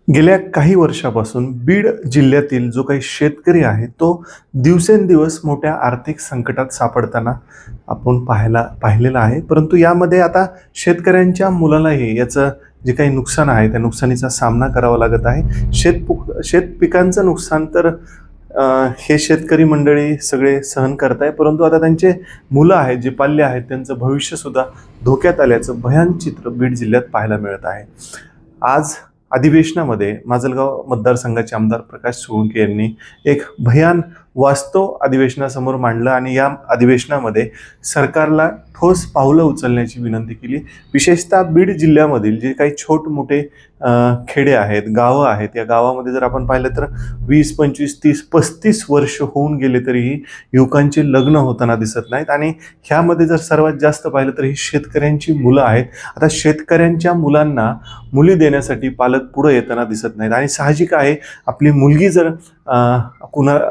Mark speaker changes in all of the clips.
Speaker 1: गेल्या काही वर्षापासून बीड जिल्ह्यातील जो काही शेतकरी आहे तो दिवसेंदिवस मोठ्या आर्थिक संकटात सापडताना आपण पाहिलेला आहे. परंतु यामध्ये आता शेतकऱ्यांच्या मुलालाही याचं जे काही नुकसान आहे त्या नुकसानीचा सामना करावा लागत आहे. शेत पिकांचं नुकसान तर हे शेतकरी मंडळी सगळे सहन करताय, परंतु आता त्यांचे मुलं आहेत, जे पाल्य आहेत, त्यांचं भविष्यसुद्धा धोक्यात आल्याचं भयान चित्र बीड जिल्ह्यात पाहायला मिळत आहे. आज अधिवेशनामध्ये माजलगाव मतदारसंघाचे आमदार प्रकाश सोळंके यांनी एक भयान वास्तव अधिवेशनासमोर मांडलं आणि या अधिवेशनामध्ये सरकारला ठोस पावलं उचलण्याची विनंती केली. विशेषतः बीड जिल्ह्यामधील जे काही छोट मोठे खेडे आहेत, गावं आहेत, या गावामध्ये जर आपण पाहिलं तर 20, 25, 30, 35 वर्ष होऊन गेले तरीही युवकांचे लग्न होताना दिसत नाहीत. आणि ह्यामध्ये जर सर्वात जास्त पाहिलं तर ही शेतकऱ्यांची मुलं आहेत. आता शेतकऱ्यांच्या मुलांना मुली देण्यासाठी पालक पुढे येताना दिसत नाहीत आणि साहजिक आहे, आपली मुलगी जर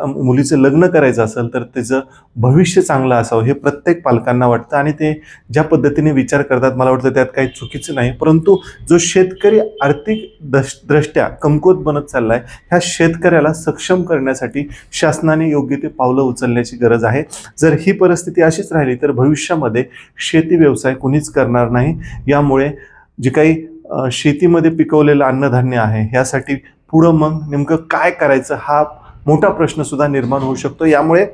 Speaker 1: मुलीचं लग्न करायचं असेल तर त्याचं भविष्य चांगलं असावं हे प्रत्येक पालकांना वाटतं आणि ते ज्या पद्धतीने विचार करतात मला वाटतं त्यात काही चुकीचं नाही. परंतु जो शेतकरी आर्थिक दृष्ट्या कमकुवत बनत चाललाय, ह्या शेतकऱ्याला सक्षम करण्यासाठी शासनाने योग्य ते पावलं उचलण्याची गरज आहे. जर ही परिस्थिती अशीच राहिली तर भविष्यामध्ये शेती व्यवसाय कुणीच करणार नाही. यामुळे जे काही शेतीमध्ये पिकवलेलं अन्नधान्य आहे ह्यासाठी पुढं मग नेमकं काय करायचं हा मोठा प्रश्न सुद्धा निर्माण होऊ शकतो. यामुळे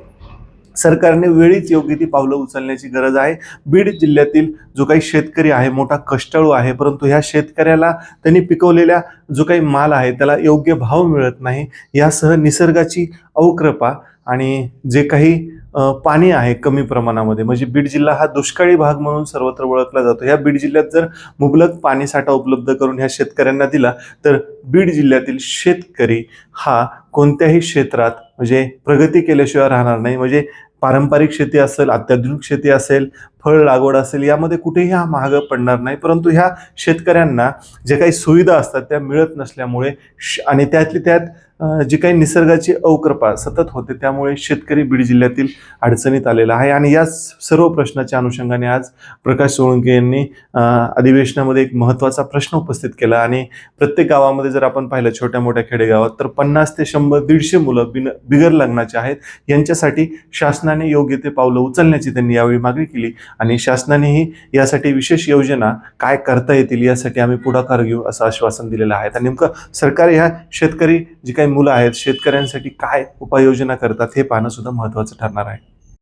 Speaker 1: सरकारने वेळीच योग्य ती पावलं उचलण्याची गरज आहे. बीड जिल्ह्यातील जो काही शेतकरी आहे मोठा कष्टाळू आहे, परंतु ह्या शेतकऱ्याला त्यांनी पिकवलेल्या जो काही माल आहे त्याला योग्य भाव मिळत नाही. यासह निसर्गाची अवकृपा आणि जे काही पाणी आहे कमी प्रमाणामध्ये, म्हणजे बीड जिल्हा हा दुष्काळी भाग म्हणून सर्वत्र ओळखला जातो. ह्या बीड जिल्ह्यात जर मुबलक पाणीसाठा उपलब्ध करून ह्या शेतकऱ्यांना दिला तर बीड जिल्ह्यातील शेतकरी हा कोणत्याही क्षेत्रात म्हणजे प्रगती केल्याशिवाय राहणार नाही. म्हणजे पारंपरिक शेती असेल, अत्याधुनिक शेती असेल, फळ लागवड असेल, यामध्ये कुठेही हा महाग पडणार नाही. परंतु ह्या शेतकऱ्यांना जे काही सुविधा असतात त्या मिळत नसल्यामुळे आणि त्यातली त्यात जी काही निसर्गाची अवकृपा सतत होते त्यामुळे शेतकरी बीड जिल्ह्यातील अडचणीत आलेला आहे. आणि या सर्व प्रश्नाच्या अनुषंगाने आज प्रकाश सोळंके यांनी अधिवेशनामध्ये एक महत्त्वाचा प्रश्न उपस्थित केला. आणि प्रत्येक गावामध्ये जर आपण पाहिलं, छोट्या मोठ्या खेडेगावात तर 50 ते 100, 150 मुलं बिगर लग्नाचे आहेत. यांच्यासाठी शासनाने योग्य ते पावलं उचलण्याची त्यांनी यावेळी मागणी केली आणि शासनानेही यासाठी विशेष योजना काय करता येतील यासाठी आम्ही पुढाकार घेऊ असं आश्वासन दिलेलं आहे. आणि नेमकं सरकार ह्या शेतकरी जी काही मुलं आहेत शेतकऱ्यांसाठी काय उपाययोजना करतात हे पाहणं सुद्धा महत्त्वाचं ठरणार आहे.